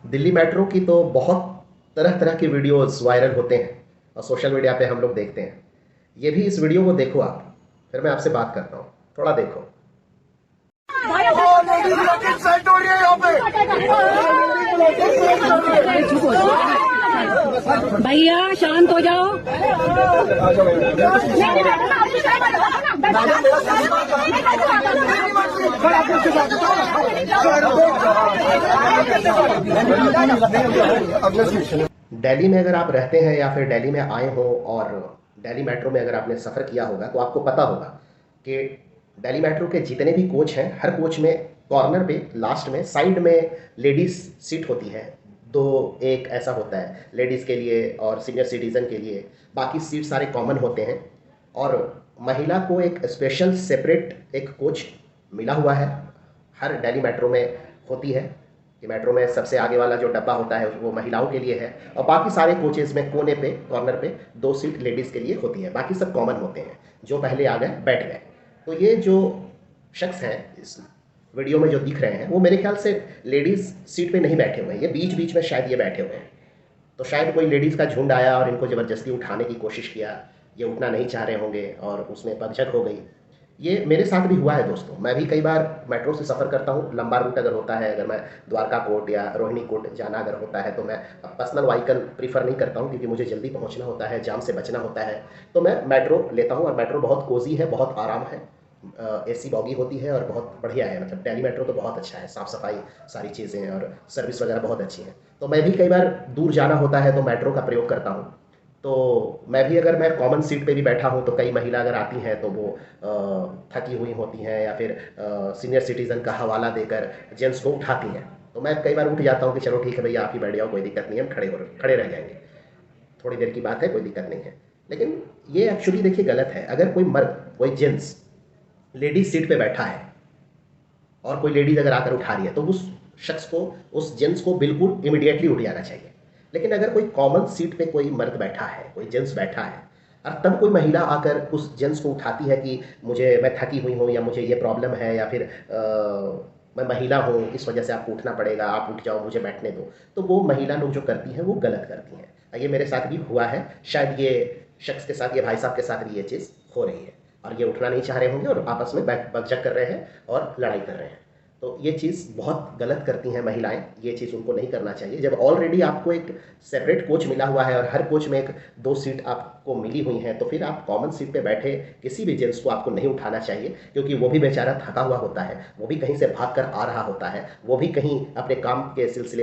Delhi metro की तो बहुत तरह तरह की वीडियोस वायरल होते हैं और सोशल मीडिया पे हम लोग देखते हैं। ये भी इस वीडियो को देखो आप, फिर मैं आपसे बात करता हूँ। थोड़ा देखो। साइड हो रही है यहाँ पे। भैया शांत हो जाओ। दिल्ली में अगर आप रहते हैं या फिर दिल्ली में आए हो और दिल्ली मेट्रो में अगर आपने सफ़र किया होगा तो आपको पता होगा कि दिल्ली मेट्रो के जितने भी कोच हैं, हर कोच में कॉर्नर पे लास्ट में साइड में लेडीज़ सीट होती है। दो एक ऐसा होता है लेडीज़ के लिए और सीनियर सिटीज़न के लिए, बाकी सीट सारे कॉमन होते हैं। और महिला को एक स्पेशल सेपरेट एक कोच मिला हुआ है, हर दिल्ली मेट्रो में होती है कि मेट्रो में सबसे आगे वाला जो डब्बा होता है वो महिलाओं के लिए है और बाकी सारे कोचेज़ में कोने पे कॉर्नर पे दो सीट लेडीज़ के लिए होती है, बाकी सब कॉमन होते हैं। जो पहले आ गए बैठ गए। तो ये जो शख्स हैं इस वीडियो में जो दिख रहे हैं वो मेरे ख्याल से लेडीज़ सीट पे नहीं बैठे हुए हैं, ये बीच बीच में शायद ये बैठे हुए हैं। तो शायद कोई लेडीज़ का झुंड आया और इनको ज़बरदस्ती उठाने की कोशिश किया, ये उठना नहीं चाह रहे होंगे और उसमें पगझट हो गई। ये मेरे साथ भी हुआ है दोस्तों। मैं भी कई बार मेट्रो से सफ़र करता हूँ, लंबा रूट अगर होता है, अगर मैं द्वारका कोट या रोहिणी कोट जाना अगर होता है तो मैं पर्सनल व्हीकल प्रीफर नहीं करता हूँ क्योंकि मुझे जल्दी पहुँचना होता है, जाम से बचना होता है। तो मैं मेट्रो लेता हूँ और मेट्रो बहुत कोज़ी है, बहुत आराम है। एसी बॉगी होती है और बहुत बढ़िया है। मतलब दिल्ली मेट्रो तो बहुत अच्छा है, साफ़ सफाई सारी चीज़ें और सर्विस वगैरह बहुत अच्छी है। तो मैं भी कई बार दूर जाना होता है तो मेट्रो का प्रयोग करता हूँ। तो मैं भी अगर मैं कॉमन सीट पे भी बैठा हूँ तो कई महिला अगर आती हैं तो वो थकी हुई होती हैं या फिर सीनियर सिटीज़न का हवाला देकर जेंट्स को उठाती हैं। तो मैं कई बार उठ जाता हूँ कि चलो ठीक है भैया, आप ही बैठ जाओ, कोई दिक्कत नहीं है, हम खड़े रह जाएंगे, थोड़ी देर की बात है, कोई दिक्कत नहीं है। लेकिन ये एक्चुअली देखिए गलत है। अगर कोई मर्द, कोई जेंट्स लेडीज सीट पे बैठा है और कोई लेडीज अगर आकर उठा रही है तो उस शख्स को, उस जेंट्स को बिल्कुल इमिडिएटली उठ जाना चाहिए। लेकिन अगर कोई कॉमन सीट पे कोई मर्द बैठा है, कोई जेंट्स बैठा है और तब कोई महिला आकर उस जेंट्स को उठाती है कि मैं थकी हुई हूँ या मुझे ये प्रॉब्लम है या फिर मैं महिला हूँ इस वजह से आपको उठना पड़ेगा, आप उठ जाओ, मुझे बैठने दो, तो वो महिला लोग जो करती हैं वो गलत करती हैं। ये मेरे साथ भी हुआ है, शायद ये शख्स के साथ, ये भाई साहब के साथ भी ये चीज़ हो रही है और ये उठना नहीं चाह रहे होंगे और आपस में बकझक कर रहे हैं और लड़ाई कर रहे हैं। तो ये चीज़ बहुत गलत करती हैं महिलाएं, ये चीज़ उनको नहीं करना चाहिए। जब ऑलरेडी आपको एक सेपरेट कोच मिला हुआ है और हर कोच में एक दो सीट आपको मिली हुई हैं तो फिर आप कॉमन सीट पे बैठे किसी भी जेंट्स को आपको नहीं उठाना चाहिए, क्योंकि वो भी बेचारा थका हुआ होता है, वो भी कहीं से भाग कर आ रहा होता है, वो भी कहीं अपने काम के सिलसिले में